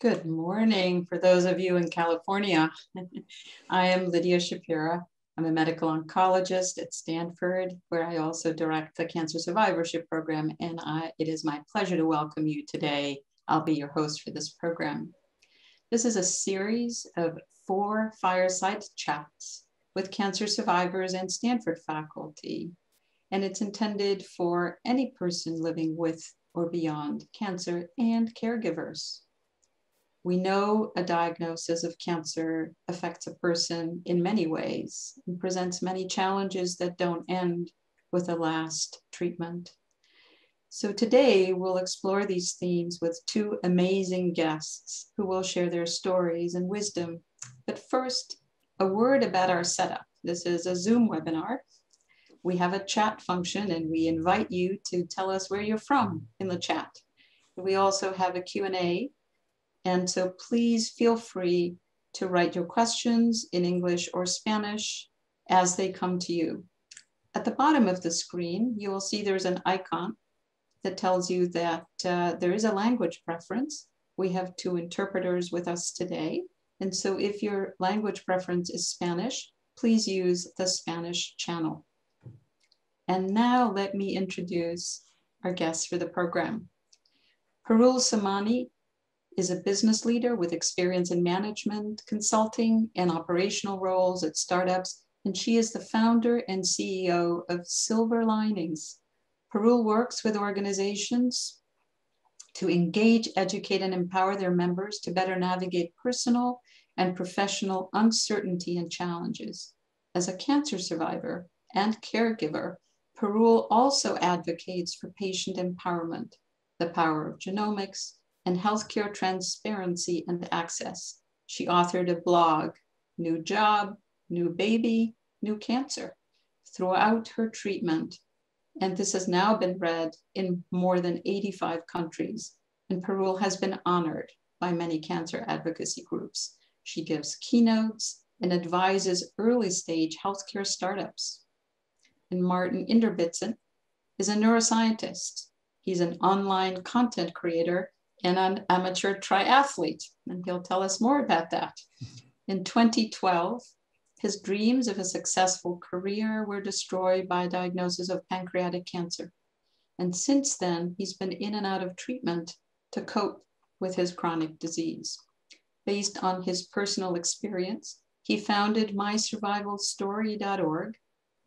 Good morning for those of you in California. I am Lidia Schapira. I'm a medical oncologist at Stanford, where I also direct the Cancer Survivorship Program, and it is my pleasure to welcome you today. I'll be your host for this program. This is a series of 4 fireside chats with cancer survivors and Stanford faculty, and it's intended for any person living with or beyond cancer and caregivers. We know a diagnosis of cancer affects a person in many ways and presents many challenges that don't end with a last treatment. So today we'll explore these themes with 2 amazing guests who will share their stories and wisdom. But first, a word about our setup. This is a Zoom webinar. We have a chat function and we invite you to tell us where you're from in the chat. We also have a Q&A. And so please feel free to write your questions in English or Spanish as they come to you. At the bottom of the screen, you will see there's an icon that tells you that there is a language preference. We have 2 interpreters with us today. And so if your language preference is Spanish, please use the Spanish channel. And now let me introduce our guests for the program. Parul Somani is a business leader with experience in management, consulting, and operational roles at startups, and she is the founder and CEO of Silver Linings. Parul works with organizations to engage, educate, and empower their members to better navigate personal and professional uncertainty and challenges. As a cancer survivor and caregiver, Parul also advocates for patient empowerment, the power of genomics, and healthcare transparency and access. She authored a blog, New Job, New Baby, New Cancer, throughout her treatment. And this has now been read in more than 85 countries. And Parul has been honored by many cancer advocacy groups. She gives keynotes and advises early stage healthcare startups. And Martin Inderbitzin is a neuroscientist. He's an online content creator and an amateur triathlete, and he'll tell us more about that. In 2012, his dreams of a successful career were destroyed by a diagnosis of pancreatic cancer. And since then, he's been in and out of treatment to cope with his chronic disease. Based on his personal experience, he founded mysurvivalstory.org,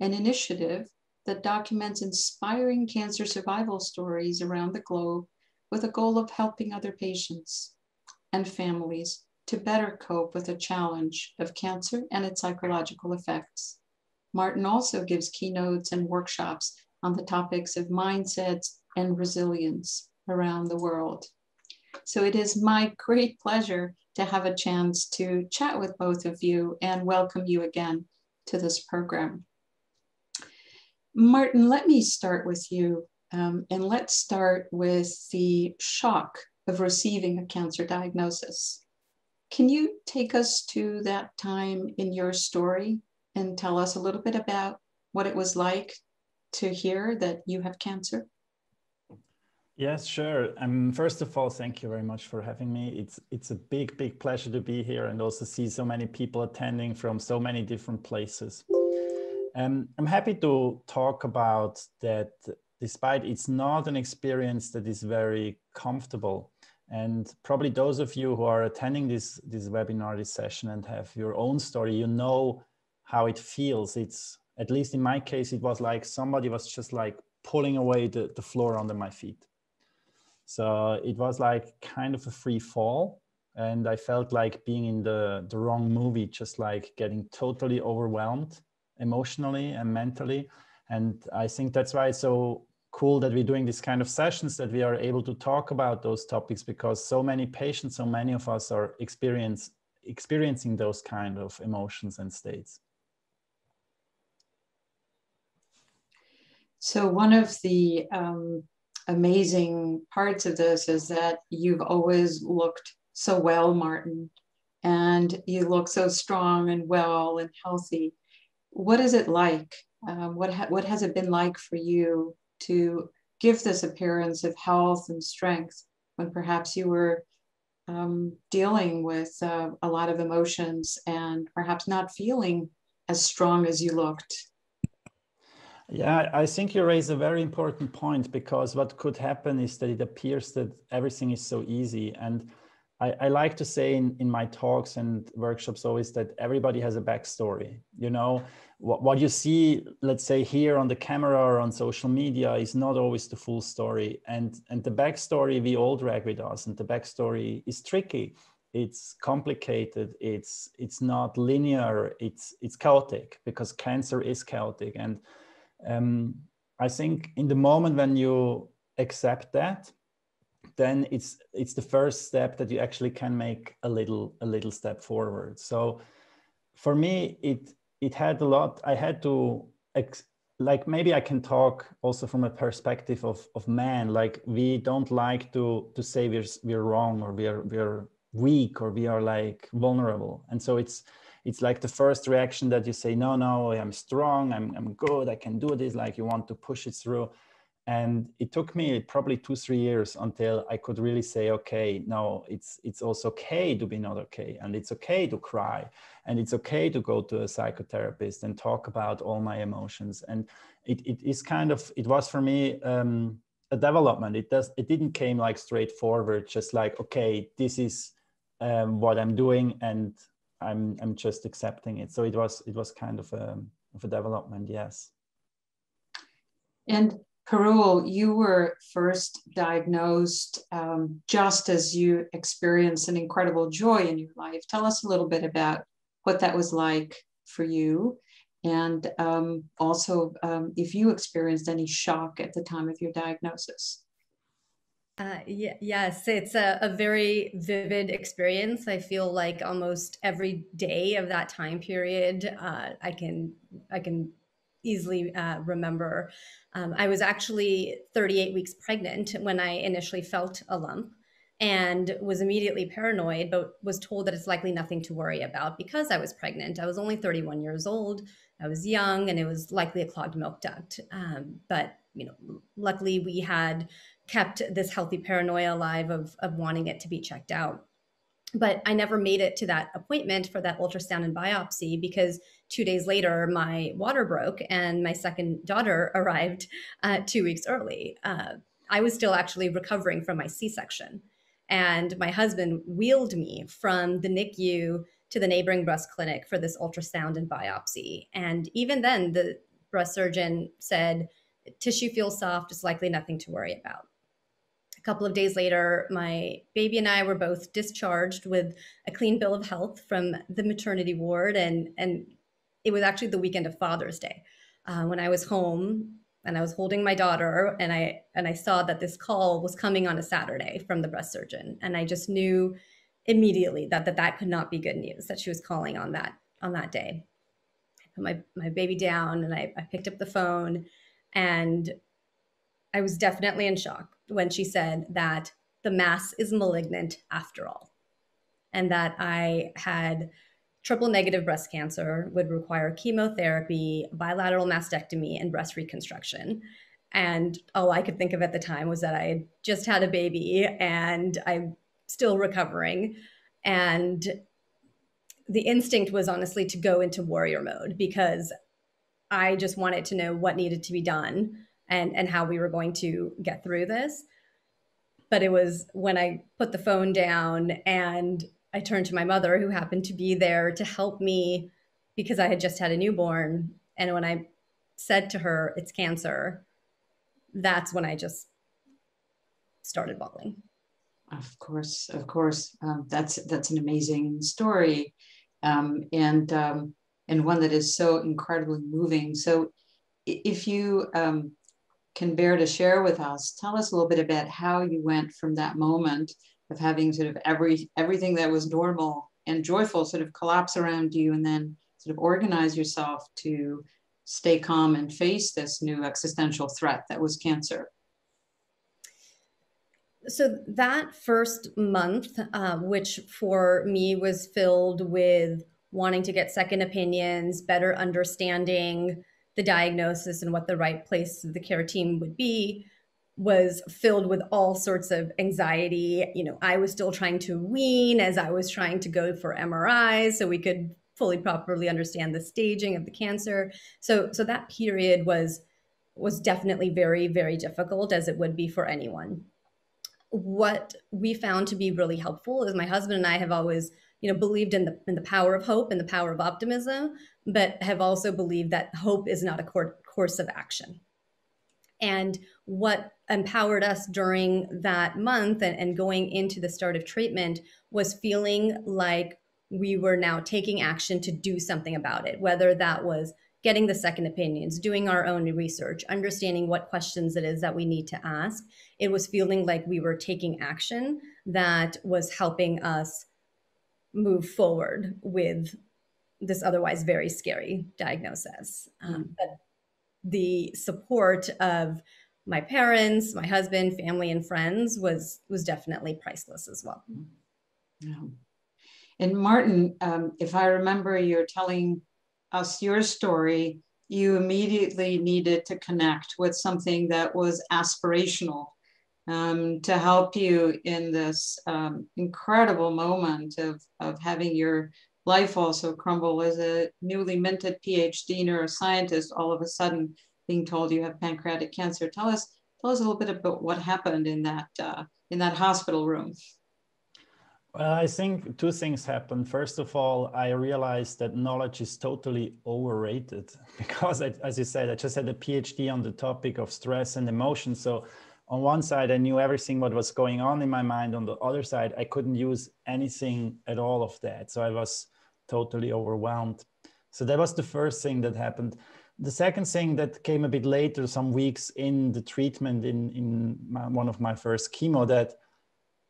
an initiative that documents inspiring cancer survival stories around the globe with a goal of helping other patients and families to better cope with the challenge of cancer and its psychological effects. Martin also gives keynotes and workshops on the topics of mindsets and resilience around the world. So it is my great pleasure to have a chance to chat with both of you and welcome you again to this program. Martin, let me start with you. And let's start with the shock of receiving a cancer diagnosis. Can you take us to that time in your story and tell us a little bit about what it was like to hear that you have cancer? Yes, sure. First of all, thank you very much for having me. It's a big pleasure to be here and also see so many people attending from so many different places. I'm happy to talk about that. Despite it's not an experience that is very comfortable. And probably those of you who are attending this webinar, this session, and have your own story, you know how it feels. It's, at least in my case, it was like somebody was just like pulling away the floor under my feet. So it was like kind of a free fall. And I felt like being in the wrong movie, just like getting totally overwhelmed emotionally and mentally. And I think that's why it's so cool that we're doing this kind of sessions, that we are able to talk about those topics, because so many patients, so many of us are experiencing those kind of emotions and states. So one of the amazing parts of this is that you've always looked so well, Martin, and you look so strong and well and healthy. What is it like? What has it been like for you to give this appearance of health and strength when perhaps you were dealing with a lot of emotions and perhaps not feeling as strong as you looked. Yeah, I think you raise a very important point, because what could happen is that it appears that everything is so easy. And I like to say in my talks and workshops always that everybody has a backstory. You know, what you see, let's say here on the camera or on social media, is not always the full story. And the backstory we all drag with us, and the backstory is tricky. It's complicated. It's not linear. It's chaotic, because cancer is chaotic. And I think in the moment when you accept that, then it's the first step that you actually can make a little step forward. So for me, it had a lot. I had to like, maybe I can talk also from a perspective of man. Like, we don't like to say we're wrong, or we're weak, or we are like vulnerable. And so it's like the first reaction that you say, no, I'm strong, I'm good, I can do this. Like, you want to push it through. And it took me probably 2-3 years until I could really say, okay, no, it's also okay to be not okay. And it's okay to cry. And it's okay to go to a psychotherapist and talk about all my emotions. And it is kind of, it was for me a development. It didn't came like straightforward, just like, okay, this is what I'm doing, and I'm just accepting it. So it was kind of a development, yes. And Parul, you were first diagnosed just as you experienced an incredible joy in your life. Tell us a little bit about what that was like for you, and also if you experienced any shock at the time of your diagnosis. Yes, it's a very vivid experience. I feel like almost every day of that time period, I can easily remember. I was actually 38 weeks pregnant when I initially felt a lump, and was immediately paranoid, but was told that it's likely nothing to worry about because I was pregnant. I was only 31 years old. I was young, and it was likely a clogged milk duct. But luckily we had kept this healthy paranoia alive of wanting it to be checked out. But I never made it to that appointment for that ultrasound and biopsy, because 2 days later, my water broke and my second daughter arrived 2 weeks early. I was still actually recovering from my C-section. And my husband wheeled me from the NICU to the neighboring breast clinic for this ultrasound and biopsy. And even then, the breast surgeon said, tissue feels soft, it's likely nothing to worry about. A couple of days later, my baby and I were both discharged with a clean bill of health from the maternity ward. And it was actually the weekend of Father's Day when I was home and I was holding my daughter, and I saw that this call was coming on a Saturday from the breast surgeon. And I just knew immediately that could not be good news, that she was calling on that day. I put my baby down, and I picked up the phone, and I was definitely in shock when she said that the mass is malignant after all, and that I had triple negative breast cancer, would require chemotherapy, bilateral mastectomy, and breast reconstruction. And all I could think of at the time was that I had just had a baby and I'm still recovering. And the instinct was honestly to go into warrior mode, because I just wanted to know what needed to be done and how we were going to get through this. But it was when I put the phone down and I turned to my mother, who happened to be there to help me because I had just had a newborn. And when I said to her, it's cancer, that's when I just started bawling. Of course, of course. That's an amazing story, and one that is so incredibly moving. So, if you can bear to share with us, tell us a little bit about how you went from that moment of having sort of everything that was normal and joyful sort of collapse around you, and then sort of organize yourself to stay calm and face this new existential threat that was cancer. So that first month, which for me was filled with wanting to get second opinions, better understanding the diagnosis and what the right place of the care team would be, was filled with all sorts of anxiety. I was still trying to wean as I was trying to go for MRIs so we could fully properly understand the staging of the cancer. So that period was definitely very, very difficult, as it would be for anyone. What we found to be really helpful is my husband and I have always, believed in the power of hope and the power of optimism, but have also believed that hope is not a course of action. And what empowered us during that month and going into the start of treatment was feeling like we were now taking action to do something about it, whether that was getting the second opinions, doing our own research, understanding what questions it is that we need to ask. It was feeling like we were taking action that was helping us move forward with this otherwise very scary diagnosis. But the support of my parents, my husband, family, and friends was definitely priceless as well. Yeah. And Martin, if I remember, you're telling us your story, you immediately needed to connect with something that was aspirational to help you in this incredible moment of having your life also crumble as a newly minted PhD neuroscientist, all of a sudden being told you have pancreatic cancer. Tell us a little bit about what happened in that hospital room. Well, I think two things happened. First of all, I realized that knowledge is totally overrated because, as you said, I just had a PhD on the topic of stress and emotion. So on one side, I knew everything what was going on in my mind. On the other side, I couldn't use anything at all of that. So I was totally overwhelmed. So that was the first thing that happened. The second thing that came a bit later, some weeks in the treatment in one of my first chemo, that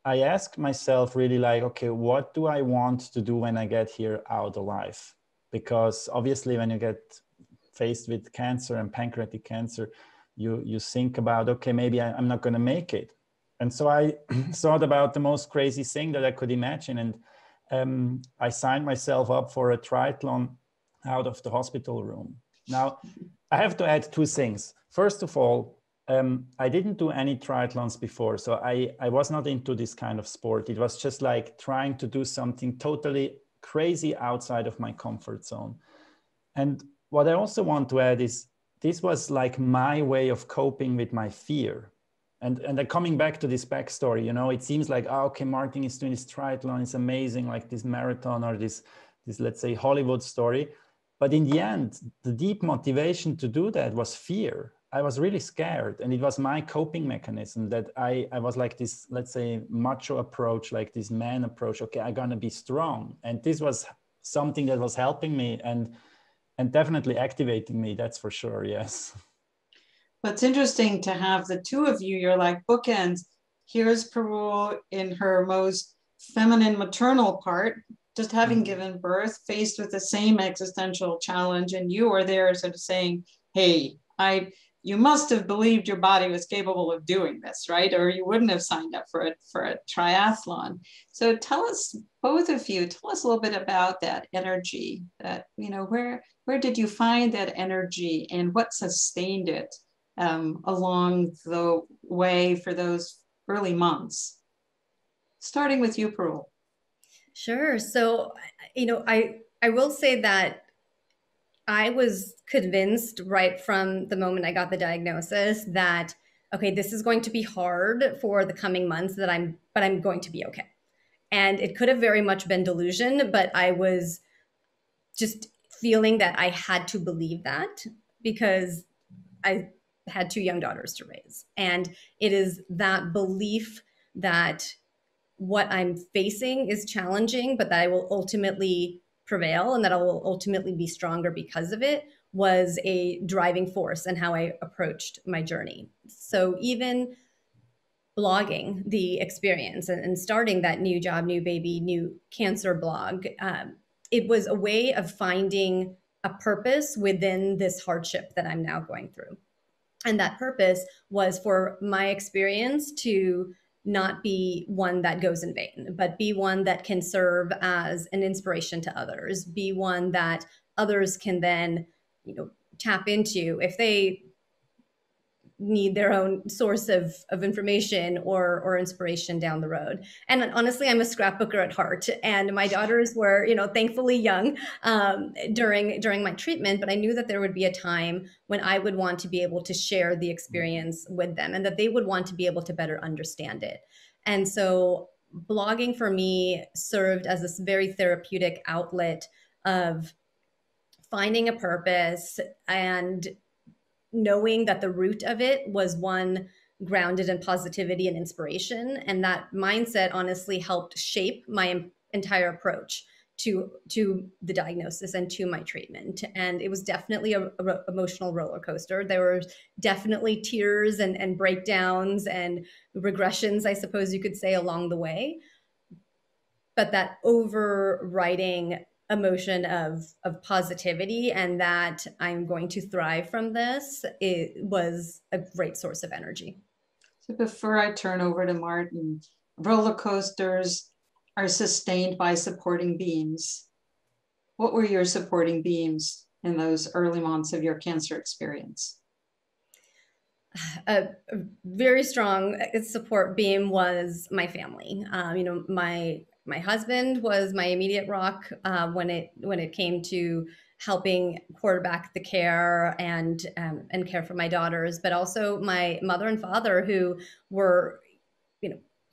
I asked myself really like, okay, what do I want to do when I get here out alive? Because obviously when you get faced with cancer and pancreatic cancer, you think about, okay, maybe I'm not going to make it. And so I thought about the most crazy thing that I could imagine. And I signed myself up for a triathlon out of the hospital room. Now, I have to add two things. First of all, I didn't do any triathlons before, so I was not into this kind of sport. It was just like trying to do something totally crazy outside of my comfort zone. And what I also want to add is this was like my way of coping with my fear. And then coming back to this backstory, it seems like, oh, okay, Martin is doing this triathlon, it's amazing, like this marathon or this let's say, Hollywood story. But in the end, the deep motivation to do that was fear. I was really scared, and it was my coping mechanism that I was like this, let's say, macho approach, like this man approach. Okay, I'm gonna be strong, and this was something that was helping me and definitely activating me. That's for sure. Yes. But it's interesting to have the two of you. You're like bookends. Here's Parul in her most feminine, maternal part, just having given birth, faced with the same existential challenge, and you are there, sort of saying, "Hey, you must have believed your body was capable of doing this, right? Or you wouldn't have signed up for a triathlon." So tell us, both of you, tell us a little bit about that energy. That where did you find that energy, and what sustained it along the way for those early months? Starting with you, Parul. Sure. So, I will say that I was convinced right from the moment I got the diagnosis that, okay, this is going to be hard for the coming months, but I'm going to be okay. And it could have very much been delusion, but I was just feeling that I had to believe that because I had two young daughters to raise. And it is that belief that what I'm facing is challenging, but that I will ultimately prevail and that I will ultimately be stronger because of it was a driving force in how I approached my journey. So even blogging the experience and starting that New Job, New Baby, New Cancer blog, it was a way of finding a purpose within this hardship that I'm now going through. And that purpose was for my experience to not be one that goes in vain, but be one that can serve as an inspiration to others, be one that others can then, tap into if they need their own source of information or inspiration down the road. And honestly, I'm a scrapbooker at heart, and my daughters were, thankfully young during my treatment, but I knew that there would be a time when I would want to be able to share the experience with them, and that they would want to be able to better understand it. And so blogging for me served as this very therapeutic outlet of finding a purpose and knowing that the root of it was one grounded in positivity and inspiration. And that mindset honestly helped shape my entire approach to the diagnosis and to my treatment. And it was definitely a emotional roller coaster. There were definitely tears and breakdowns and regressions, I suppose you could say, along the way. But that overriding emotion of positivity and that I'm going to thrive from this, it was a great source of energy. So before I turn over to Martin, roller coasters are sustained by supporting beams. What were your supporting beams in those early months of your cancer experience? A very strong support beam was my family. My husband was my immediate rock when it came to helping quarterback the care and care for my daughters, but also my mother and father, who were,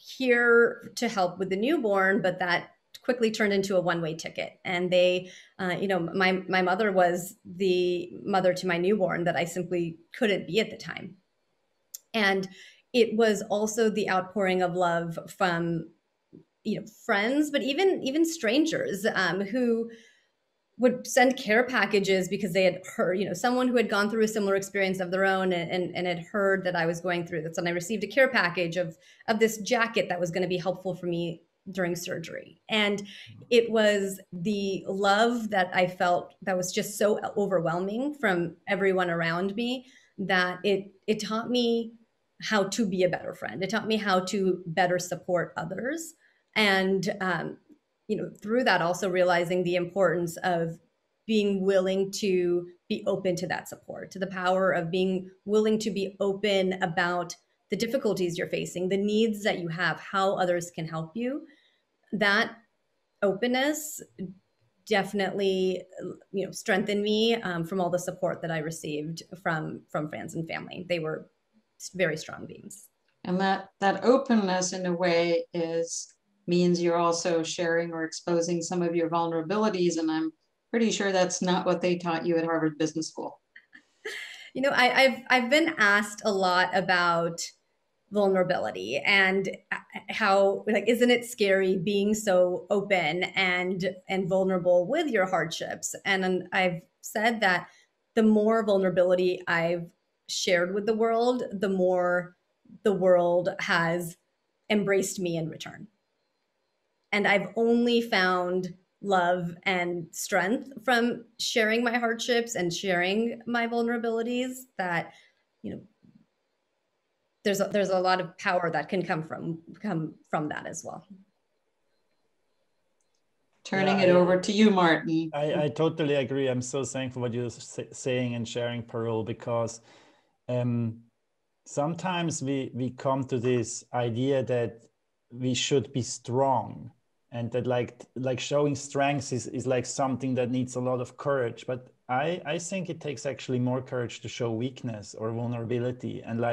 here to help with the newborn, but that quickly turned into a one-way ticket. And they, my mother was the mother to my newborn that I simply couldn't be at the time. And it was also the outpouring of love from, friends, but even strangers who would send care packages because they had heard, someone who had gone through a similar experience of their own and had heard that I was going through this. And I received a care package of this jacket that was going to be helpful for me during surgery. And it was the love that I felt that was just so overwhelming from everyone around me that it taught me how to be a better friend. It taught me how to better support others. And, through that, also realizing the importance of being willing to be open to that support, to the power of being willing to be open about the difficulties you're facing, the needs that you have, how others can help you. That openness definitely, strengthened me from all the support that I received from friends and family. They were very strong beams. And that openness, in a way, means you're also sharing or exposing some of your vulnerabilities. And I'm pretty sure that's not what they taught you at Harvard Business School. I've been asked a lot about vulnerability and how, isn't it scary being so open and vulnerable with your hardships? And I've said that the more vulnerability I've shared with the world, the more the world has embraced me in return. And I've only found love and strength from sharing my hardships and sharing my vulnerabilities that, there's a lot of power that can come from that as well. Turning it over to you, Martin. I totally agree. I'm so thankful what you're saying and sharing, Parul, because sometimes we come to this idea that we should be strong, and that like showing strength is like something that needs a lot of courage. But I think it takes actually more courage to show weakness or vulnerability, and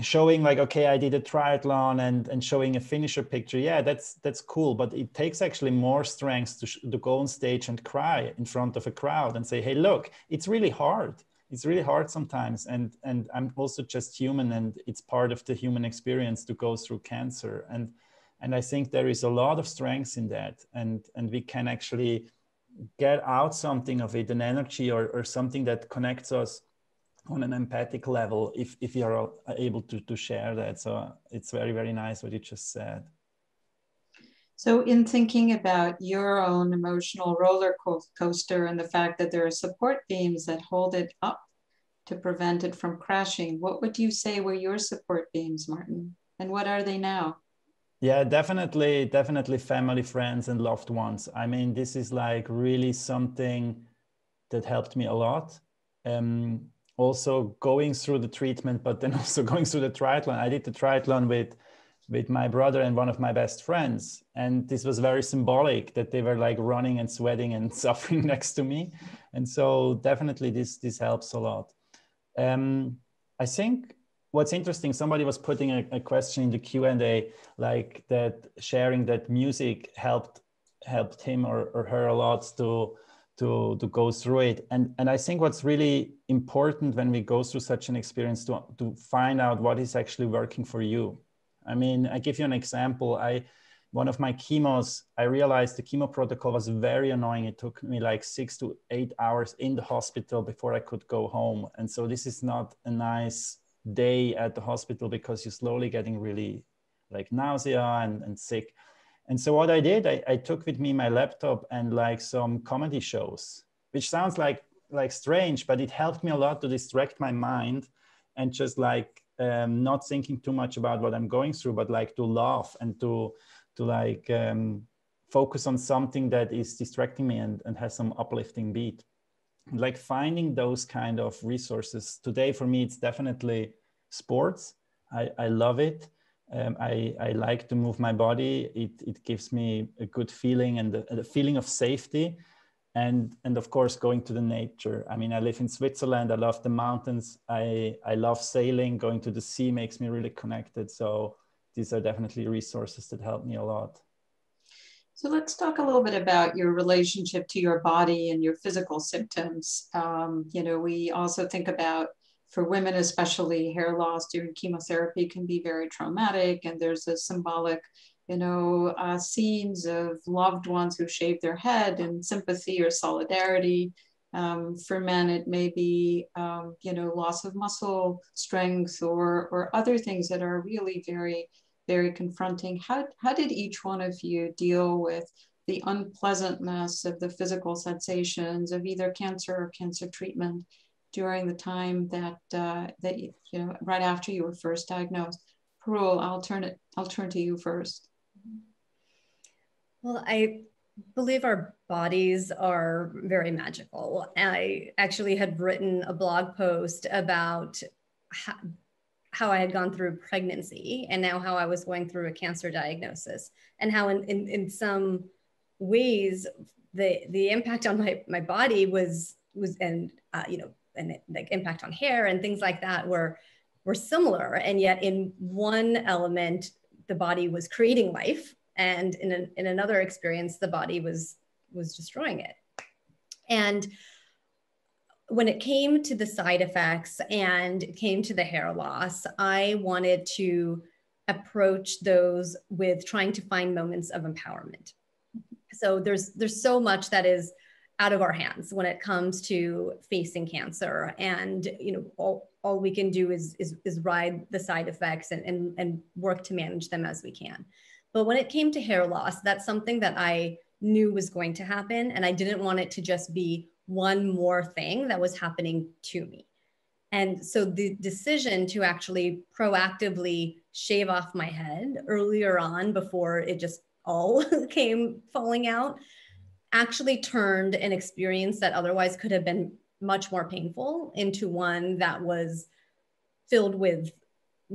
showing okay, I did a triathlon and showing a finisher picture. Yeah, that's cool. But it takes actually more strength to go on stage and cry in front of a crowd and say, hey, look, it's really hard. It's really hard sometimes. And I'm also just human, and it's part of the human experience to go through cancer. And I think there is a lot of strength in that. And we can actually get out something of it, an energy or something that connects us on an empathic level if you are able to share that. So it's very, very nice what you just said. So in thinking about your own emotional roller coaster and the fact that there are support beams that hold it up to prevent it from crashing, what would you say were your support beams, Martin? And what are they now? Yeah, definitely family, friends, and loved ones. I mean, this is like really something that helped me a lot. also going through the treatment, but then also going through the triathlon. I did the triathlon with my brother and one of my best friends. And this was very symbolic that they were like running and sweating and suffering next to me. And so definitely this helps a lot. I think what's interesting, somebody was putting a question in the Q&A, like that sharing that music helped him or her a lot to go through it. And I think what's really important when we go through such an experience to find out what is actually working for you. I mean, I give you an example. One of my chemos, I realized the chemo protocol was very annoying. It took me like 6 to 8 hours in the hospital before I could go home. And so this is not a nice day at the hospital because you're slowly getting really like nausea and sick. And so what I did, I took with me my laptop and like some comedy shows, which sounds like strange, but it helped me a lot to distract my mind and just like not thinking too much about what I'm going through, but like to laugh and to like focus on something that is distracting me and has some uplifting beat. Like finding those kind of resources. Today for me, it's definitely sports. I love it. I like to move my body. It gives me a good feeling and a feeling of safety. And of course, going to the nature. I mean, I live in Switzerland. I love the mountains. I love sailing. Going to the sea makes me really connected. So these are definitely resources that help me a lot. So let's talk a little bit about your relationship to your body and your physical symptoms. We also think about, for women especially, hair loss during chemotherapy can be very traumatic, and there's a symbolic scenes of loved ones who shave their head in sympathy or solidarity. For men, it may be, loss of muscle strength or other things that are really very, very confronting. How did each one of you deal with the unpleasantness of the physical sensations of either cancer or cancer treatment during the time that right after you were first diagnosed? Parul, I'll turn to you first. Well, I believe our bodies are very magical. I actually had written a blog post about how I had gone through pregnancy and now how I was going through a cancer diagnosis, and how in some ways the impact on my body was and like impact on hair and things like that were similar. And yet in one element, the body was creating life, and in another experience, the body was destroying it. And when it came to the side effects and it came to the hair loss, I wanted to approach those with trying to find moments of empowerment. So there's so much that is out of our hands when it comes to facing cancer, and all we can do is ride the side effects and work to manage them as we can. But when it came to hair loss, that's something that I knew was going to happen, and I didn't want it to just be one more thing that was happening to me. And so the decision to actually proactively shave off my head earlier on, before it just all came falling out, actually turned an experience that otherwise could have been much more painful into one that was filled with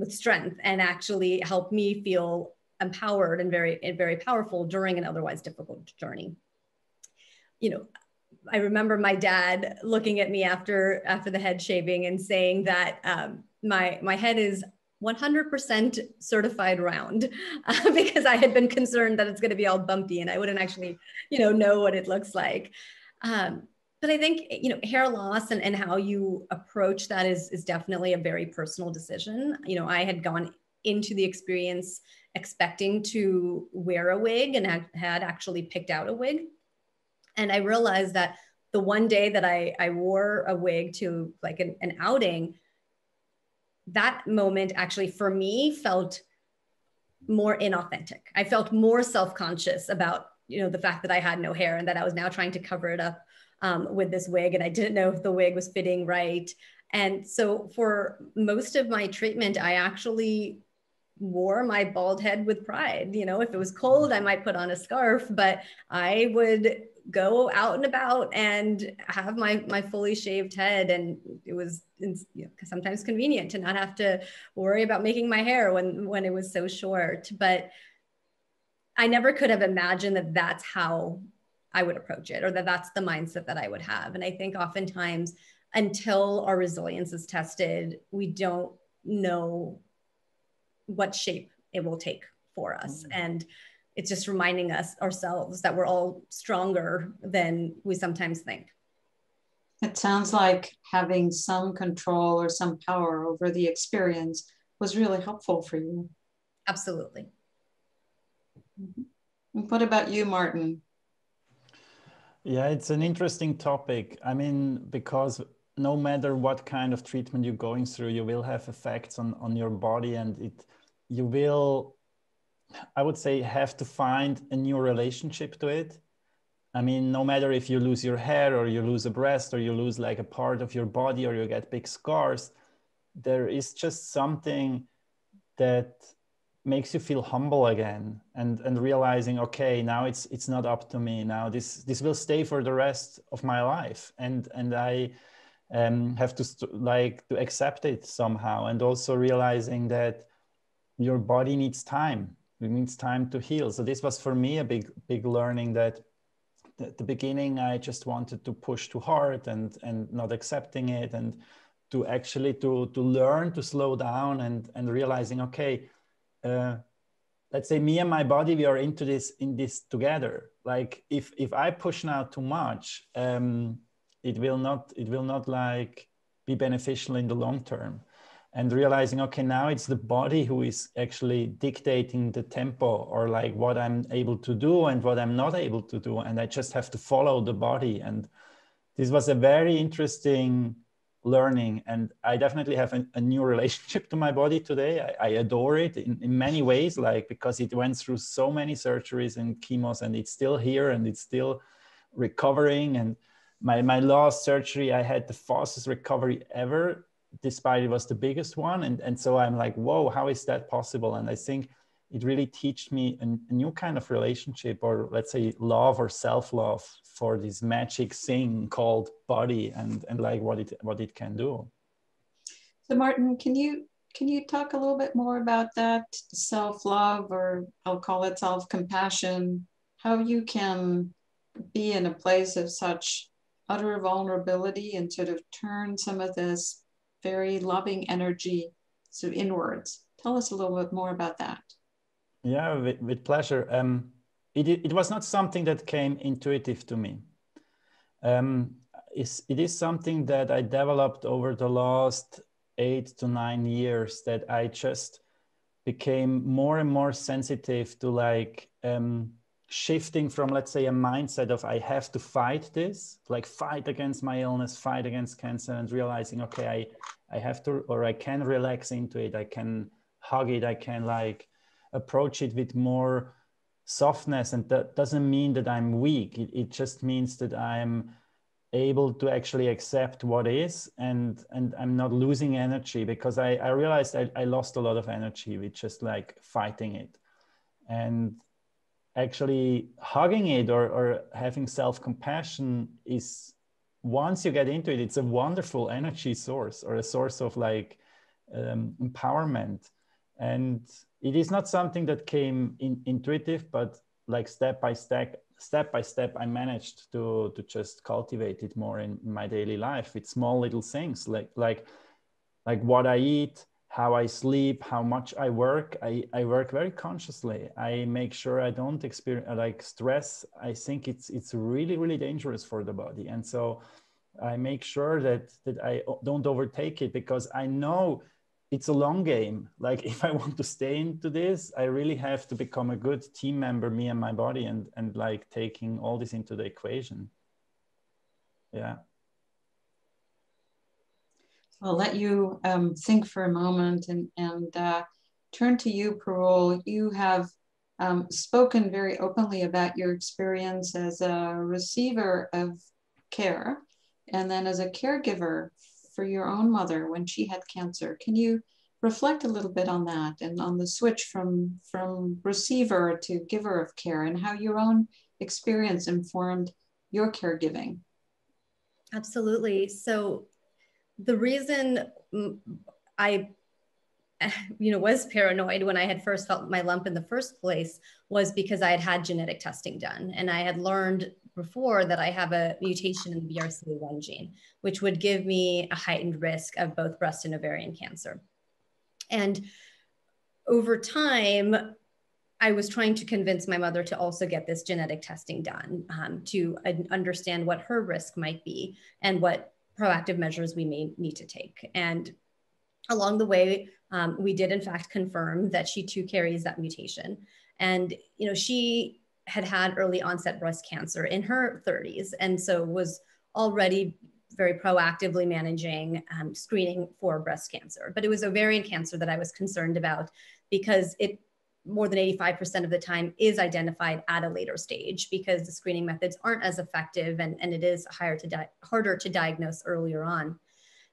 strength, and actually helped me feel empowered and very powerful during an otherwise difficult journey. I remember my dad looking at me after the head shaving and saying that my head is 100% certified round, because I had been concerned that it's going to be all bumpy and I wouldn't actually, know what it looks like. But I think, hair loss and how you approach that is definitely a very personal decision. I had gone into the experience expecting to wear a wig and had actually picked out a wig. And I realized that the one day that I wore a wig to like an outing, that moment actually for me felt more inauthentic. I felt more self-conscious about, the fact that I had no hair and that I was now trying to cover it up with this wig, and I didn't know if the wig was fitting right. And so for most of my treatment, I actually wore my bald head with pride. If it was cold, I might put on a scarf, but I would go out and about and have my fully shaved head. And it was, you know, sometimes convenient to not have to worry about making my hair when it was so short. But I never could have imagined that that's how I would approach it, or that that's the mindset that I would have. And I think oftentimes, until our resilience is tested, we don't know what shape it will take for us. And it's just reminding us ourselves that we're all stronger than we sometimes think. It sounds like having some control or some power over the experience was really helpful for you. Absolutely. What about you, Martin? Yeah, it's an interesting topic. I mean, because no matter what kind of treatment you're going through, you will have effects on your body, and you will, I would say, have to find a new relationship to it. I mean, no matter if you lose your hair or you lose a breast or you lose like a part of your body or you get big scars, there is just something that makes you feel humble again, and realizing, okay, now it's not up to me. Now this will stay for the rest of my life, and I have to accept it somehow. And also realizing that your body needs time. It needs time to heal. So this was for me a big learning, that at the beginning I just wanted to push too hard and not accepting it, and to actually to learn to slow down and realizing, okay, let's say me and my body, we are in this together. Like if I push now too much, it will not like be beneficial in the long term. And realizing, okay, now it's the body who is actually dictating the tempo, or like what I'm able to do and what I'm not able to do, and I just have to follow the body. And this was a very interesting learning, and I definitely have a new relationship to my body today. I adore it in many ways, like because it went through so many surgeries and chemos, and it's still here and it's still recovering. And my last surgery, I had the fastest recovery ever, despite it was the biggest one. And so I'm like, whoa, how is that possible? And I think it really taught me a new kind of relationship, or let's say love or self-love, for this magic thing called body, and like what it can do. So Martin, can you talk a little bit more about that self-love, or I'll call it self-compassion, how you can be in a place of such utter vulnerability and sort of turn some of this very loving energy sort of inwards? Tell us a little bit more about that. Yeah, with pleasure. It was not something that came intuitive to me. It is something that I developed over the last 8 to 9 years, that I just became more and more sensitive to like shifting from, let's say, a mindset of I have to fight this, like fight against my illness, fight against cancer, and realizing, okay, I have to, or I can relax into it, I can hug it, I can like approach it with more softness. And that doesn't mean that I'm weak. It just means that I'm able to actually accept what is, and I'm not losing energy, because I realized I lost a lot of energy with just like fighting it. And actually hugging it, or having self-compassion, is, once you get into it, it's a wonderful energy source, or a source of like empowerment. And it is not something that came intuitive, but like step by step, I managed to just cultivate it more in my daily life with small little things, like what I eat, how I sleep, how much I work. I work very consciously. I make sure I don't experience like stress. I think it's really, really dangerous for the body. And so I make sure that I don't overtake it, because I know it's a long game. Like if I want to stay into this, I really have to become a good team member, me and my body, and like taking all this into the equation. Yeah. I'll let you think for a moment and turn to you, Parul. You have spoken very openly about your experience as a receiver of care, and then as a caregiver for your own mother when she had cancer. Can you reflect a little bit on that, and on the switch from receiver to giver of care, and how your own experience informed your caregiving? Absolutely. So the reason I was paranoid when I had first felt my lump in the first place was because I had had genetic testing done. And I had learned before that I have a mutation in the BRCA1 gene, which would give me a heightened risk of both breast and ovarian cancer. And over time, I was trying to convince my mother to also get this genetic testing done to understand what her risk might be and what proactive measures we may need to take. And along the way, we did in fact confirm that she too carries that mutation. And, she had had early onset breast cancer in her 30s. And so was already very proactively managing screening for breast cancer. But it was ovarian cancer that I was concerned about because it more than 85% of the time is identified at a later stage because the screening methods aren't as effective and it is harder to diagnose earlier on.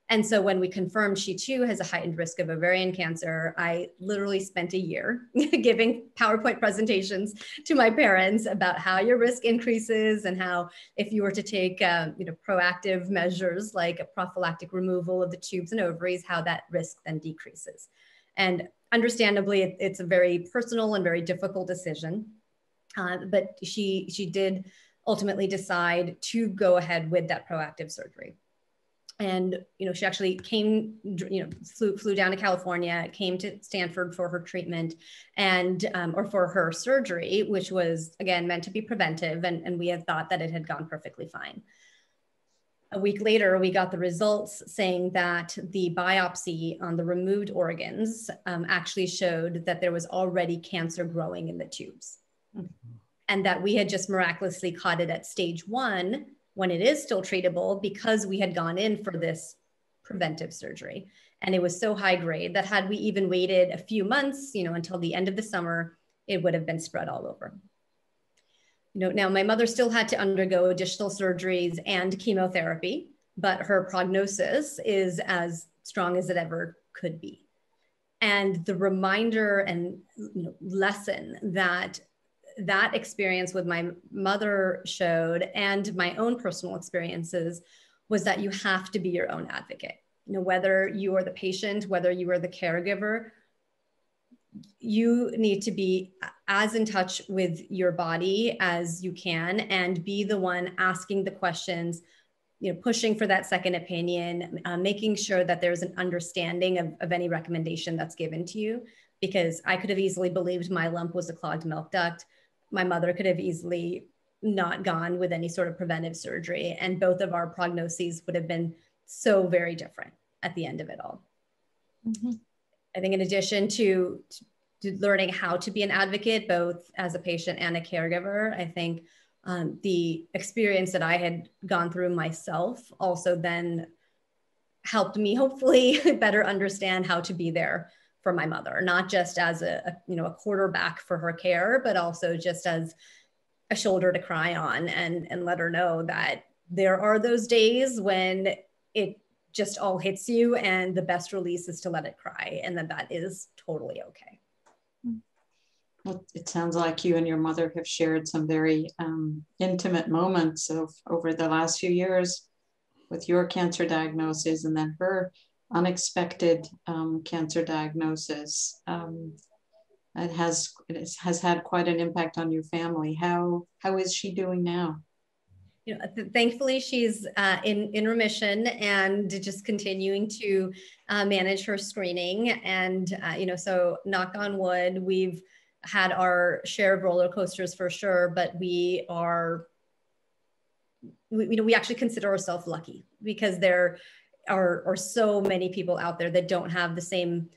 And so when we confirmed she too has a heightened risk of ovarian cancer, I literally spent a year giving PowerPoint presentations to my parents about how your risk increases and how if you were to take proactive measures like a prophylactic removal of the tubes and ovaries, how that risk then decreases. And understandably, it's a very personal and very difficult decision. But she did ultimately decide to go ahead with that proactive surgery. And, she actually came, flew down to California, came to Stanford for her treatment and, or for her surgery, which was, again, meant to be preventive. And we had thought that it had gone perfectly fine. A week later, we got the results saying that the biopsy on the removed organs actually showed that there was already cancer growing in the tubes. Mm-hmm. And that we had just miraculously caught it at stage 1 when it is still treatable because we had gone in for this preventive surgery. And it was so high grade that had we even waited a few months, until the end of the summer, it would have been spread all over. Now my mother still had to undergo additional surgeries and chemotherapy, but her prognosis is as strong as it ever could be. And the reminder and lesson that experience with my mother showed and my own personal experiences was that you have to be your own advocate. Whether you are the patient, whether you are the caregiver, you need to be as in touch with your body as you can and be the one asking the questions, pushing for that second opinion, making sure that there's an understanding of any recommendation that's given to you. Because I could have easily believed my lump was a clogged milk duct. My mother could have easily not gone with any sort of preventive surgery. And both of our prognoses would have been so very different at the end of it all. Mm-hmm. I think in addition to learning how to be an advocate, both as a patient and a caregiver, I think the experience that I had gone through myself also then helped me hopefully better understand how to be there for my mother, not just as a quarterback for her care, but also just as a shoulder to cry on and let her know that there are those days when it just all hits you and the best release is to let it cry and that is totally okay. Well, it sounds like you and your mother have shared some very intimate moments over the last few years with your cancer diagnosis and then her unexpected cancer diagnosis. It has had quite an impact on your family. How is she doing now? Thankfully, she's in remission and just continuing to manage her screening. And, so knock on wood, we've had our share of roller coasters for sure, but we actually consider ourselves lucky because there are so many people out there that don't have the same,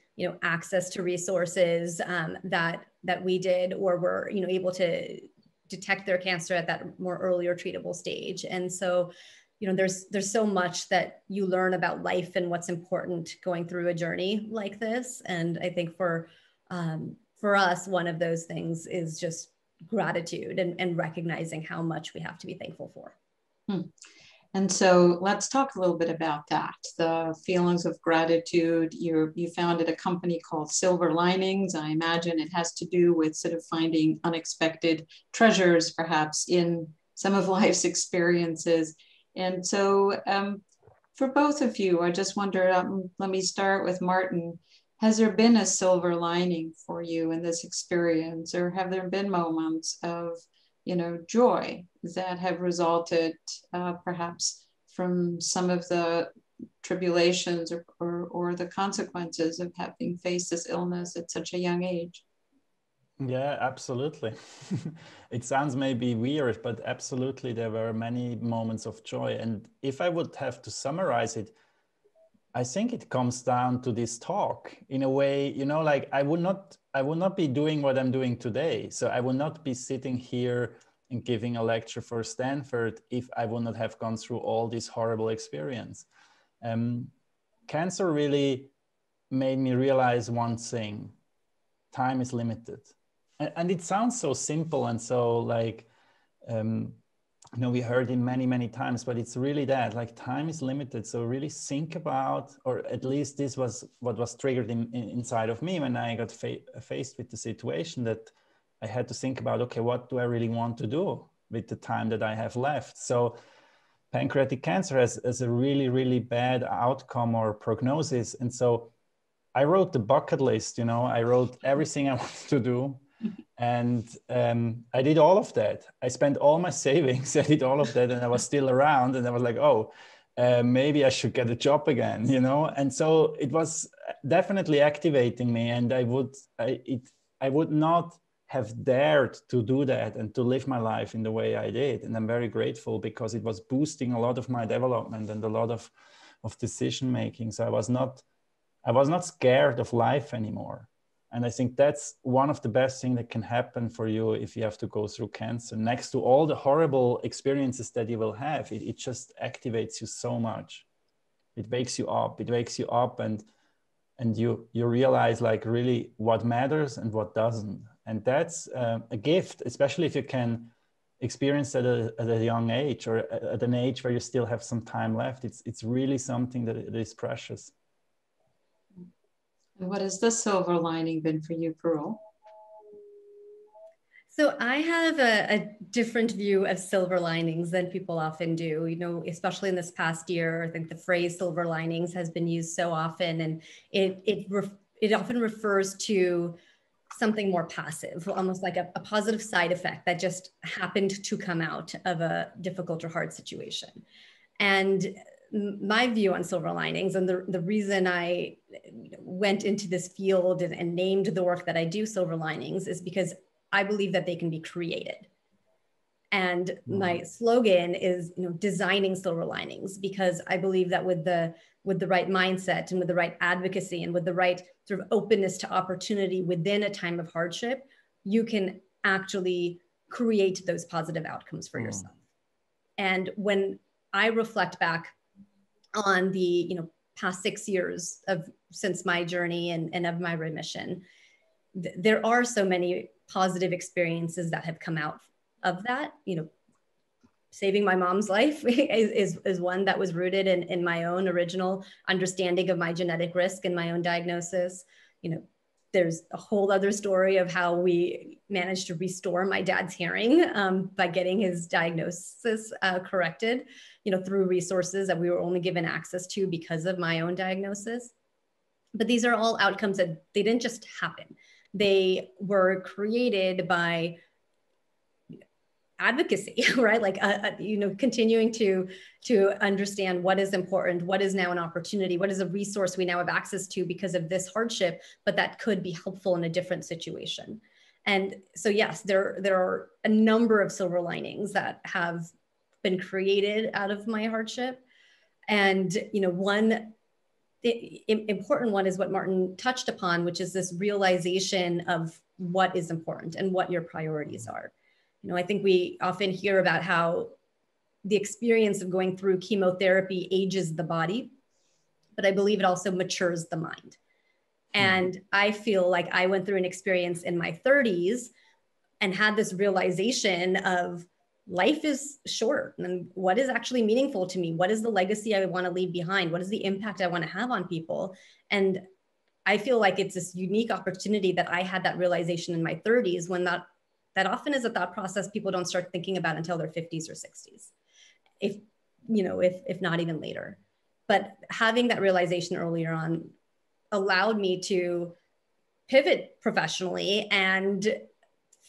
access to resources that we did, or were, able to detect their cancer at that more earlier treatable stage. And so, there's so much that you learn about life and what's important going through a journey like this. And I think for us, one of those things is just gratitude and recognizing how much we have to be thankful for. And so let's talk a little bit about that, the feelings of gratitude. You founded a company called Silver Linings. I imagine it has to do with sort of finding unexpected treasures, perhaps in some of life's experiences. And so for both of you, I just wonder, let me start with Martin. Has there been a silver lining for you in this experience, or have there been moments of, joy that have resulted perhaps from some of the tribulations or the consequences of having faced this illness at such a young age? Yeah, absolutely. It sounds maybe weird, but absolutely there were many moments of joy. And if I would have to summarize it, I think it comes down to this talk in a way, like I would not be doing what I'm doing today. So I would not be sitting here and giving a lecture for Stanford if I would not have gone through all this horrible experience. Cancer really made me realize one thing: time is limited. And it sounds so simple and so like, we heard it many, many times, but it's really that, like, time is limited. So really think about, or at least this was what was triggered inside of me when I got faced with the situation, that I had to think about, okay, what do I really want to do with the time that I have left? So pancreatic cancer has a really, really bad outcome or prognosis. And so I wrote the bucket list, I wrote everything I wanted to do. And I did all of that. I spent all my savings. I did all of that, and I was still around. And I was like, oh, maybe I should get a job again, And so it was definitely activating me. And I would not have dared to do that and to live my life in the way I did. And I'm very grateful, because it was boosting a lot of my development and a lot of decision making. So I was not scared of life anymore. And I think that's one of the best things that can happen for you if you have to go through cancer. Next to all the horrible experiences that you will have, it just activates you so much. It wakes you up. And you realize, like, really what matters and what doesn't. And that's a gift, especially if you can experience at a young age, or at an age where you still have some time left. It's really something that is precious. And what has the silver lining been for you, Parul? So I have a different view of silver linings than people often do, especially in this past year. I think the phrase silver linings has been used so often, and it often refers to something more passive, almost like a positive side effect that just happened to come out of a difficult or hard situation. And my view on silver linings, and the reason I went into this field and named the work that I do silver linings, is because I believe that they can be created. And my slogan is, designing silver linings, because I believe that with the right mindset and with the right advocacy and with the right sort of openness to opportunity within a time of hardship, you can actually create those positive outcomes for yourself. And when I reflect back on the past 6 years since my journey and of my remission, there are so many positive experiences that have come out of that. Saving my mom's life is one that was rooted in my own original understanding of my genetic risk and my own diagnosis. There's a whole other story of how we managed to restore my dad's hearing by getting his diagnosis corrected, through resources that we were only given access to because of my own diagnosis. But these are all outcomes that they didn't just happen. They were created by advocacy, right? Like, continuing to understand what is important, what is now an opportunity, what is a resource we now have access to because of this hardship, but that could be helpful in a different situation. And so, yes, there are a number of silver linings that have been created out of my hardship. And, one important one is what Martin touched upon, which is this realization of what is important and what your priorities are. I think we often hear about how the experience of going through chemotherapy ages the body, but I believe it also matures the mind. And I feel like I went through an experience in my 30s and had this realization of life is short, and what is actually meaningful to me? What is the legacy I want to leave behind? What is the impact I want to have on people? And I feel like it's this unique opportunity that I had that realization in my 30s, when that that often is a thought process people don't start thinking about until their 50s or 60s, if not even later. But having that realization earlier on allowed me to pivot professionally and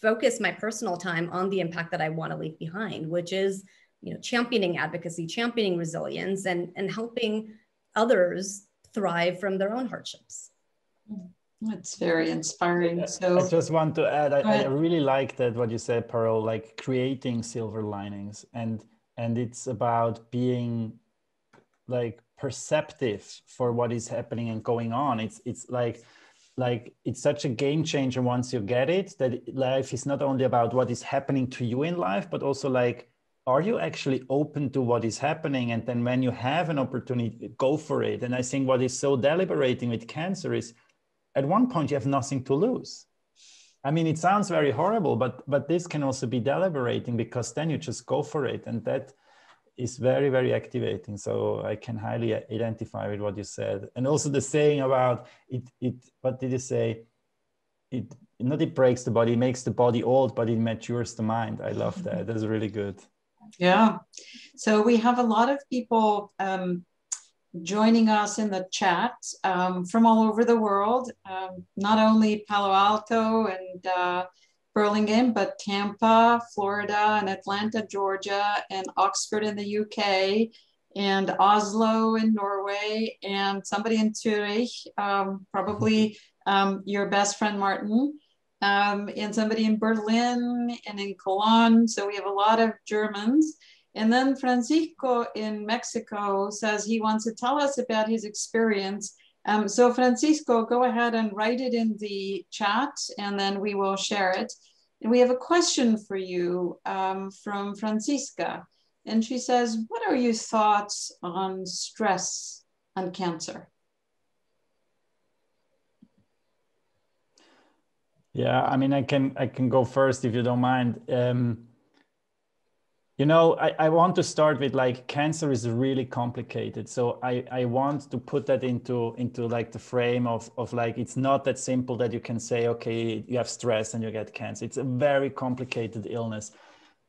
focus my personal time on the impact that I want to leave behind, which is, championing advocacy, championing resilience, and helping others thrive from their own hardships. It's very inspiring. So I just want to add, I really like that what you said, Parul, like creating silver linings, and it's about being like perceptive for what is happening and going on. It's like it's such a game changer once you get it, that life is not only about what is happening to you in life, but also like, are you actually open to what is happening? And then when you have an opportunity, go for it. And I think what is so deliberating with cancer is, at one point you have nothing to lose. I mean, it sounds very horrible, but this can also be deliberating, because then you just go for it. And that is very, very activating. So I can highly identify with what you said. And also the saying about what did you say? It breaks the body, it makes the body old, but it matures the mind. I love that. That's really good. Yeah. So we have a lot of people joining us in the chat from all over the world, not only Palo Alto and Burlingame, but Tampa, Florida, and Atlanta, Georgia, and Oxford in the UK, and Oslo in Norway, and somebody in Zurich, probably your best friend Martin, and somebody in Berlin and in Cologne. So we have a lot of Germans. And then Francisco in Mexico says he wants to tell us about his experience. So Francisco, go ahead and write it in the chat, and then we will share it. And we have a question for you from Francisca. And she says, what are your thoughts on stress and cancer? Yeah, I mean, I can go first if you don't mind. I want to start with, like, cancer is really complicated. So I want to put that into like the frame of like, it's not that simple that you can say, okay, you have stress and you get cancer. It's a very complicated illness.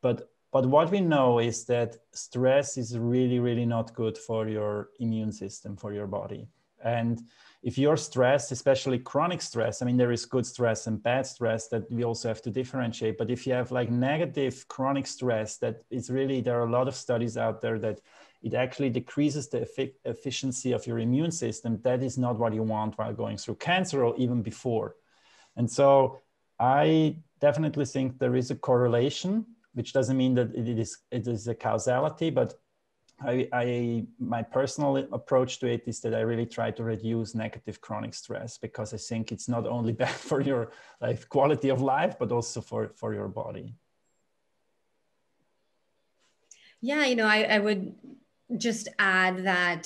But what we know is that stress is really, really not good for your immune system, for your body. And if you're stressed, especially chronic stress, I mean, there is good stress and bad stress that we also have to differentiate. But if you have like negative chronic stress, that is really, there are a lot of studies out there that it actually decreases the efficiency of your immune system. That is not what you want while going through cancer or even before. And so I definitely think there is a correlation, which doesn't mean that it is a causality, but my personal approach to it is that I really try to reduce negative chronic stress, because I think it's not only bad for your quality of life, but also for your body. Yeah, I would just add that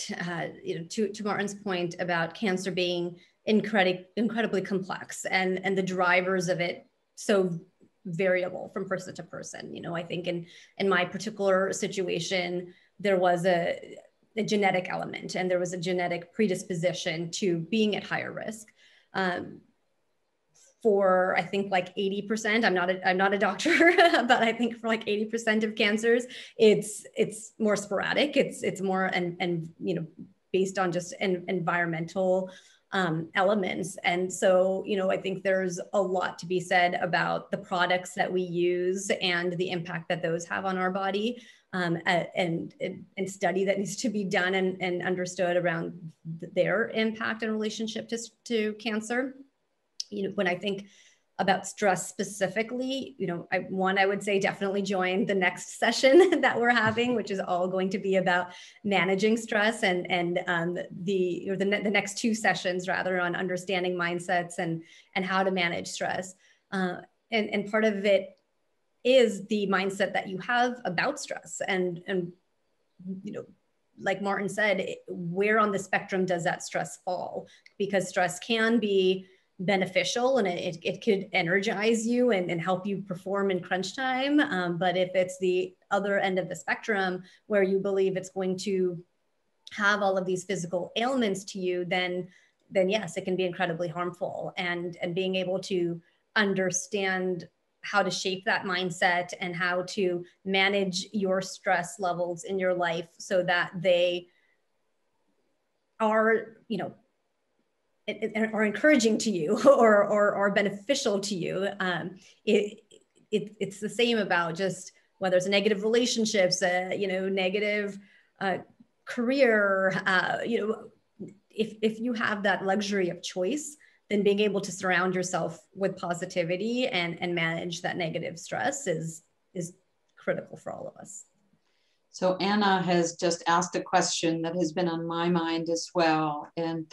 to Martin's point about cancer being incredibly complex and the drivers of it so variable from person to person. I think in my particular situation, there was a genetic element, and there was a genetic predisposition to being at higher risk. For I think like 80%, I'm not a doctor, but I think for like 80% of cancers, it's more sporadic. It's more and based on just environmental elements. And so, I think there's a lot to be said about the products that we use and the impact that those have on our body, and study that needs to be done and understood around their impact and relationship to cancer. When I think about stress specifically, I would say definitely join the next session that we're having, which is all going to be about managing stress, and the next two sessions rather on understanding mindsets and how to manage stress. And part of it is the mindset that you have about stress, and like Martin said, where on the spectrum does that stress fall? Because stress can be beneficial and it could energize you and help you perform in crunch time. But if it's the other end of the spectrum where you believe it's going to have all of these physical ailments to you, then yes, it can be incredibly harmful. And being able to understand how to shape that mindset and how to manage your stress levels in your life so that they are, you know, are encouraging to you or beneficial to you. It's the same about just whether it's negative relationships, you know, negative career, you know, if you have that luxury of choice, then being able to surround yourself with positivity and manage that negative stress is critical for all of us. So Anna has just asked a question that has been on my mind as well. And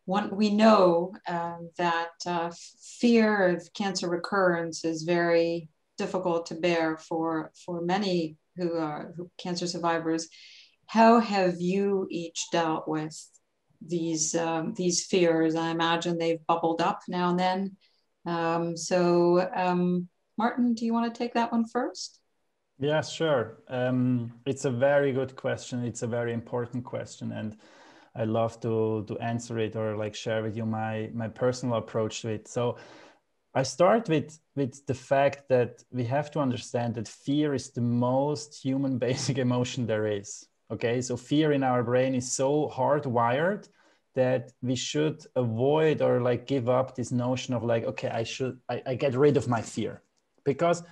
we know that fear of cancer recurrence is very difficult to bear for many who are cancer survivors. How have you each dealt with these fears? I imagine they've bubbled up now and then. Martin, do you want to take that one first? Yeah, sure. It's a very good question. It's a very important question, and I love to answer it or like share with you my personal approach to it. So I start with the fact that we have to understand that fear is the most human basic emotion there is. Okay, so fear in our brain is so hardwired that we should avoid or like give up this notion of like, okay, I get rid of my fear, because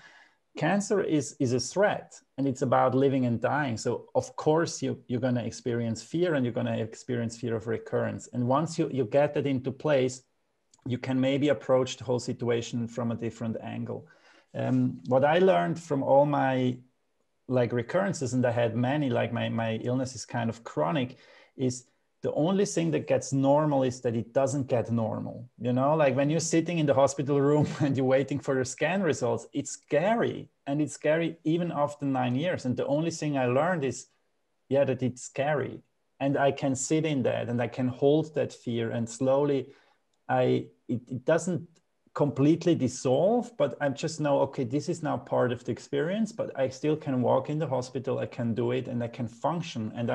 cancer is a threat and it's about living and dying. So of course you're going to experience fear, and you're going to experience fear of recurrence. And once you get that into place, you can maybe approach the whole situation from a different angle. What I learned from all my like recurrences, and I had many, like my illness is kind of chronic, is the only thing that gets normal is that it doesn't get normal. You know, like when you're sitting in the hospital room and you're waiting for your scan results, it's scary. And it's scary even after 9 years. And the only thing I learned is, yeah, that it's scary. And I can sit in that and I can hold that fear, and slowly it doesn't completely dissolve, but I just know, okay, this is now part of the experience, but I still can walk in the hospital, I can do it, and I can function. And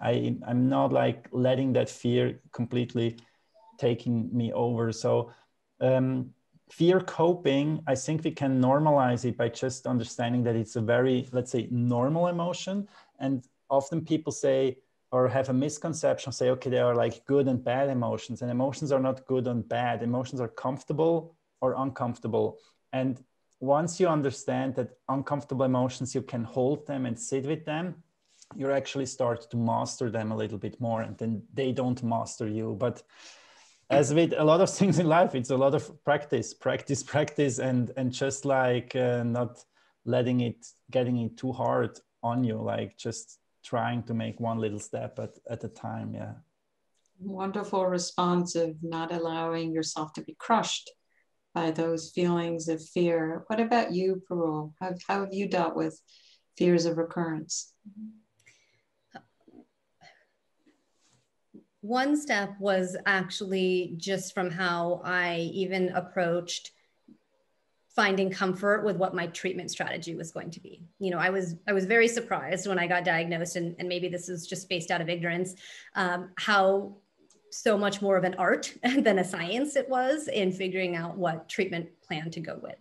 I'm not like letting that fear completely taking me over. So fear coping, I think we can normalize it by just understanding that it's a very, let's say, normal emotion. And often people say, or have a misconception, say, okay, there are like good and bad emotions, and emotions are not good and bad. Emotions are comfortable or uncomfortable. And once you understand that uncomfortable emotions, you can hold them and sit with them, you actually start to master them a little bit more, and then they don't master you. But as with a lot of things in life, it's a lot of practice, and just like not letting it, getting it too hard on you, like just trying to make one little step at a time. Yeah. Wonderful response of not allowing yourself to be crushed by those feelings of fear. What about you, Parul? How have you dealt with fears of recurrence? One step was actually just from how I even approached finding comfort with what my treatment strategy was going to be. You know, I was very surprised when I got diagnosed, and maybe this is just based out of ignorance, how so much more of an art than a science it was in figuring out what treatment plan to go with.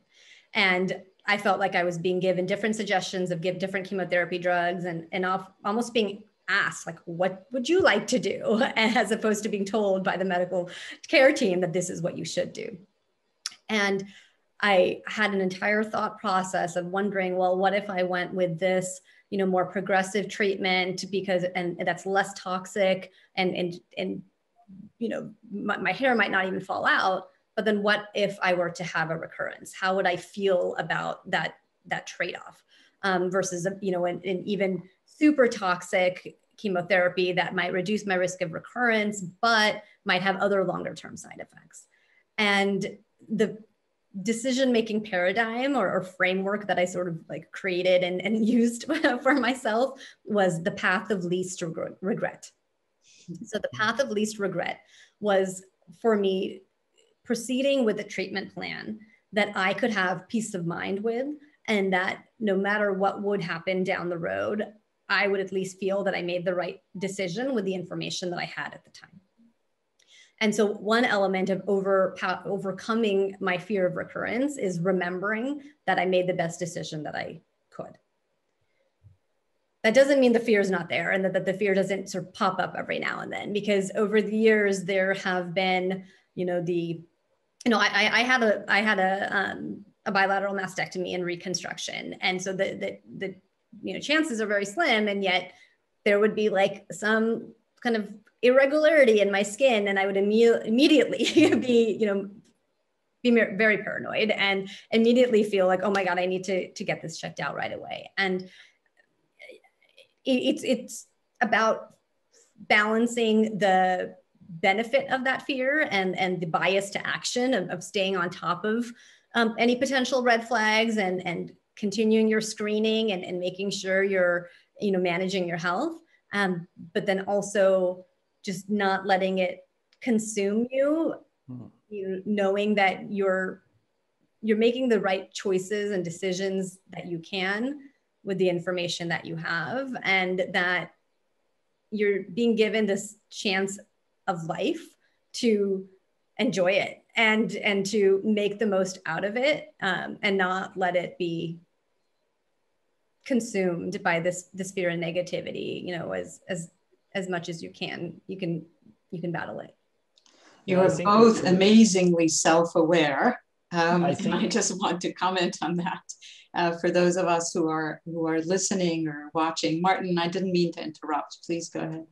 And I felt like I was being given different suggestions of different chemotherapy drugs, and almost being asked, like, what would you like to do? As opposed to being told by the medical care team that this is what you should do. And I had an entire thought process of wondering, well, what if I went with this, you know, more progressive treatment, because, and that's less toxic, and you know, my hair might not even fall out, but then what if I were to have a recurrence? How would I feel about that trade-off versus, you know, an even super toxic chemotherapy that might reduce my risk of recurrence, but might have other longer-term side effects. And the decision-making paradigm or framework that I sort of like created and used for myself was the path of least regret. So the path of least regret was, for me, proceeding with a treatment plan that I could have peace of mind with, and that no matter what would happen down the road, I would at least feel that I made the right decision with the information that I had at the time. And so one element of overcoming my fear of recurrence is remembering that I made the best decision that I could. That doesn't mean the fear is not there, and that the fear doesn't sort of pop up every now and then, because over the years there have been, I had a bilateral mastectomy and reconstruction, and so the chances are very slim, and yet there would be like some kind of irregularity in my skin, and I would immediately be very paranoid and immediately feel like, oh my God, I need to get this checked out right away. And it's about balancing the benefit of that fear and the bias to action of staying on top of any potential red flags and continuing your screening and making sure you're managing your health, but then also just not letting it consume you, knowing that you're making the right choices and decisions that you can with the information that you have, and that you're being given this chance of life to enjoy it and to make the most out of it, and not let it be consumed by this fear and negativity, as much as you can battle it. You are both amazingly self-aware. I just want to comment on that for those of us who are listening or watching. Martin, I didn't mean to interrupt. Please go ahead.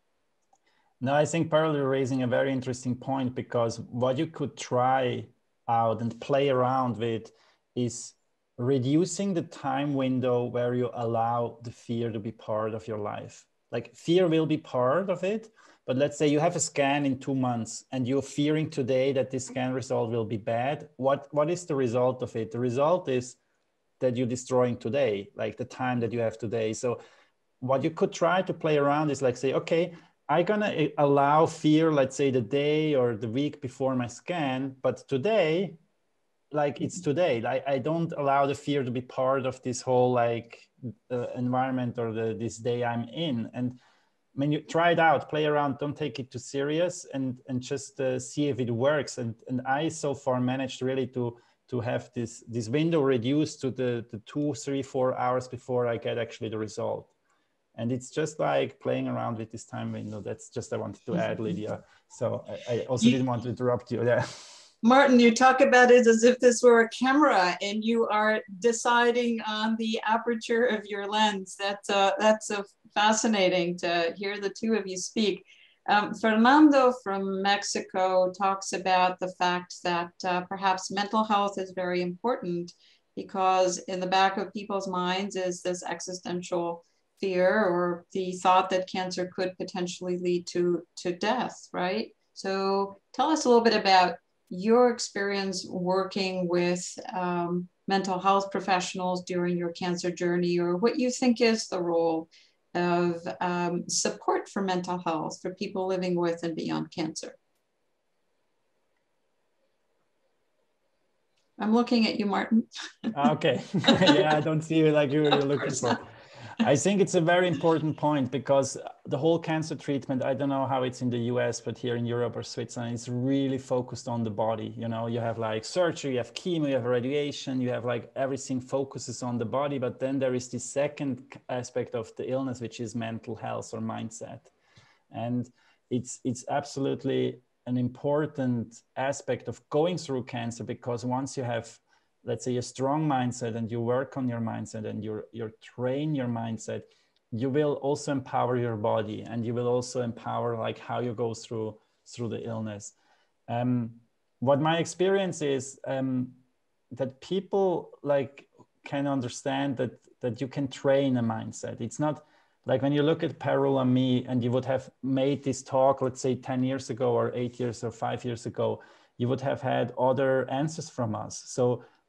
No, I think Parul, you're raising a very interesting point, because what you could try out and play around with is reducing the time window where you allow the fear to be part of your life. Like, fear will be part of it, but let's say you have a scan in 2 months and you're fearing today that this scan result will be bad. What is the result of it? The result is that you're destroying today, like the time that you have today. So what you could try to play around is like, say, okay, I'm gonna allow fear, let's say the day or the week before my scan, but today, like it's today. I don't allow the fear to be part of this whole environment or this day I'm in. And when you try it out, play around, don't take it too serious, and just see if it works. And I so far managed really to have this window reduced to the 2, 3, 4 hours before I get actually the result. And it's just like playing around with this time window. That's just, I wanted to add, Lidia. So I also didn't want to interrupt you. Yeah. Martin, you talk about it as if this were a camera and you are deciding on the aperture of your lens. That's fascinating to hear the two of you speak. Fernando from Mexico talks about the fact that perhaps mental health is very important, because in the back of people's minds is this existential fear or the thought that cancer could potentially lead to death, right? So tell us a little bit about your experience working with mental health professionals during your cancer journey, or what you think is the role of support for mental health for people living with and beyond cancer. I'm looking at you, Martin. Okay. Yeah, I don't see you like you were looking for. I think it's a very important point, because the whole cancer treatment, I don't know how it's in the US, but here in Europe or Switzerland, it's really focused on the body. You have like surgery, you have chemo, you have radiation, you have like everything focuses on the body. But then there is this second aspect of the illness, which is mental health or mindset. And it's absolutely an important aspect of going through cancer, because once you have, let's say, a strong mindset and you work on your mindset and you train your mindset, you will also empower your body, and you will also empower like how you go through the illness. What my experience is that people like can understand that you can train a mindset. It's not like when you look at Parul and me, and you would have made this talk, let's say 10 years ago or 8 years or 5 years ago, you would have had other answers from us.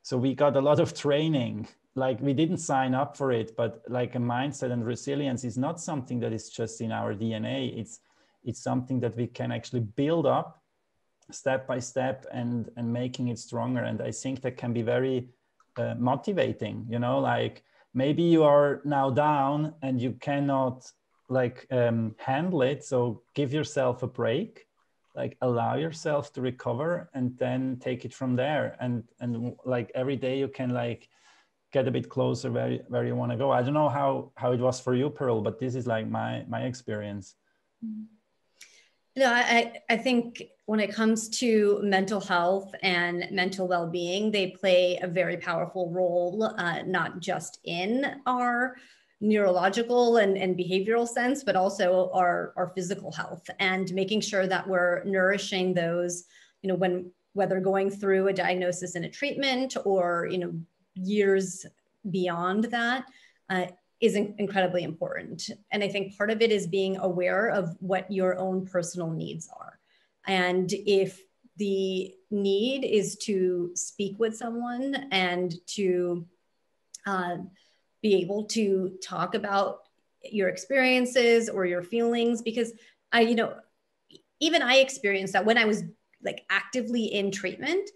So we got a lot of training, like we didn't sign up for it, but like a mindset and resilience is not something that is just in our DNA. It's something that we can actually build up step by step and making it stronger. And I think that can be very motivating, like maybe you are now down and you cannot like handle it. So give yourself a break. like allow yourself to recover and then take it from there. And like every day you can like get a bit closer where you want to go. I don't know how it was for you, Parul, but this is like my experience. No, I think when it comes to mental health and mental well-being, they play a very powerful role, not just in our neurological and behavioral sense, but also our physical health, and making sure that we're nourishing those, whether going through a diagnosis and a treatment or, years beyond that, is incredibly important. And I think part of it is being aware of what your own personal needs are. And if the need is to speak with someone and to be able to talk about your experiences or your feelings, because even I experienced that when I was like actively in treatment.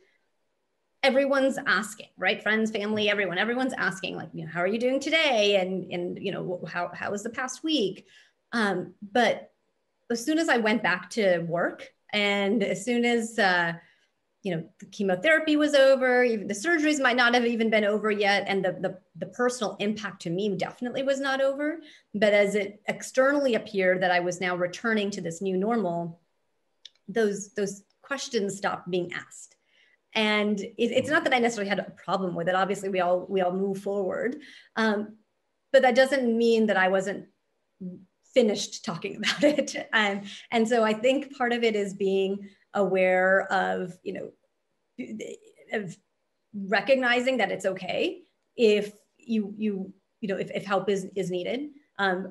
Everyone's asking, right? Friends, family, everyone's asking, like, how are you doing today? And how was the past week? But as soon as I went back to work, and as soon as the chemotherapy was over, even the surgeries might not have even been over yet, and the personal impact to me definitely was not over. But as it externally appeared that I was now returning to this new normal, those questions stopped being asked. And it's not that I necessarily had a problem with it. Obviously, we all move forward, but that doesn't mean that I wasn't finished talking about it. And so I think part of it is being aware of, of recognizing that it's okay if if help is needed,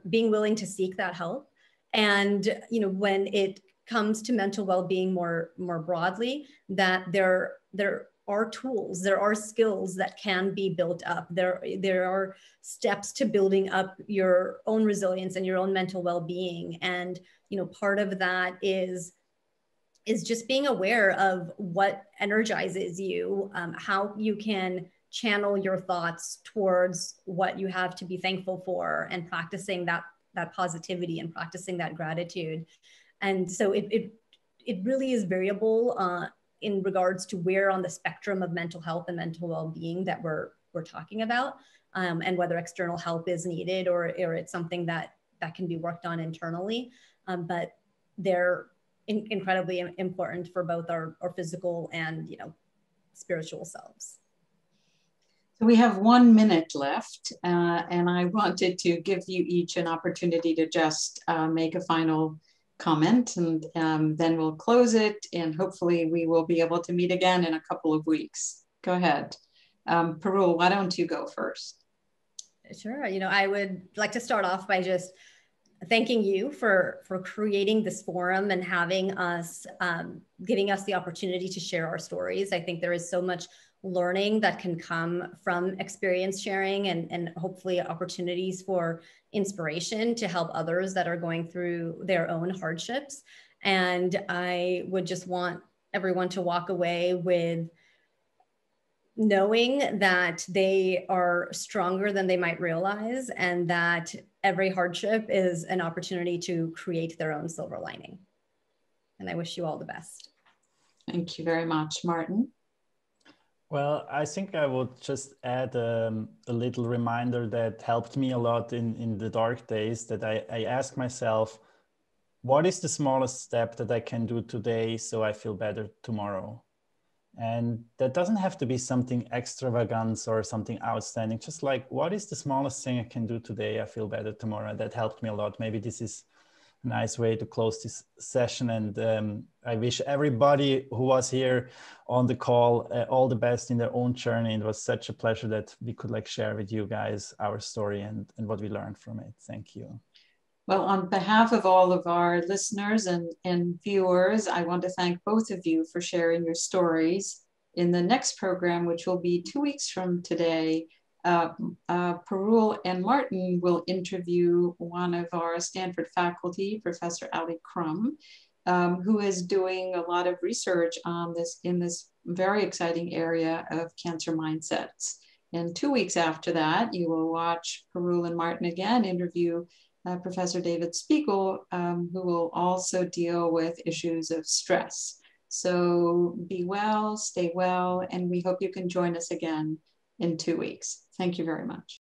being willing to seek that help, and when it comes to mental well-being more broadly, that there are tools, there are skills that can be built up. There are steps to building up your own resilience and your own mental well-being. And part of that is just being aware of what energizes you, how you can channel your thoughts towards what you have to be thankful for, and practicing that positivity and practicing that gratitude. And so it really is variable in regards to where on the spectrum of mental health and mental well-being that we're talking about, and whether external help is needed or it's something that can be worked on internally. But they're incredibly important for both our physical and spiritual selves. So we have 1 minute left, and I wanted to give you each an opportunity to just make a final comment, and then we'll close it, and hopefully we will be able to meet again in a couple of weeks. Go ahead. Parul, why don't you go first? Sure. I would like to start off by just thanking you for creating this forum and having us, giving us the opportunity to share our stories. I think there is so much learning that can come from experience sharing, and hopefully opportunities for inspiration to help others that are going through their own hardships. And I would just want everyone to walk away with knowing that they are stronger than they might realize, and that every hardship is an opportunity to create their own silver lining. And I wish you all the best. Thank you very much. Martin? Well, I think I would just add a little reminder that helped me a lot in the dark days, that I ask myself, what is the smallest step that I can do today so I feel better tomorrow? And that doesn't have to be something extravagant or something outstanding. Just like, what is the smallest thing I can do today? I feel better tomorrow. And that helped me a lot. Maybe this is a nice way to close this session. And I wish everybody who was here on the call all the best in their own journey. It was such a pleasure that we could share with you guys our story and what we learned from it. Thank you. Well, on behalf of all of our listeners and viewers, I want to thank both of you for sharing your stories. In the next program, which will be 2 weeks from today, Parul and Martin will interview one of our Stanford faculty, Professor Ali Crum, who is doing a lot of research on this in this very exciting area of cancer mindsets. And 2 weeks after that, you will watch Parul and Martin again interview Professor David Spiegel, who will also deal with issues of stress. So be well, stay well, and we hope you can join us again in 2 weeks. Thank you very much.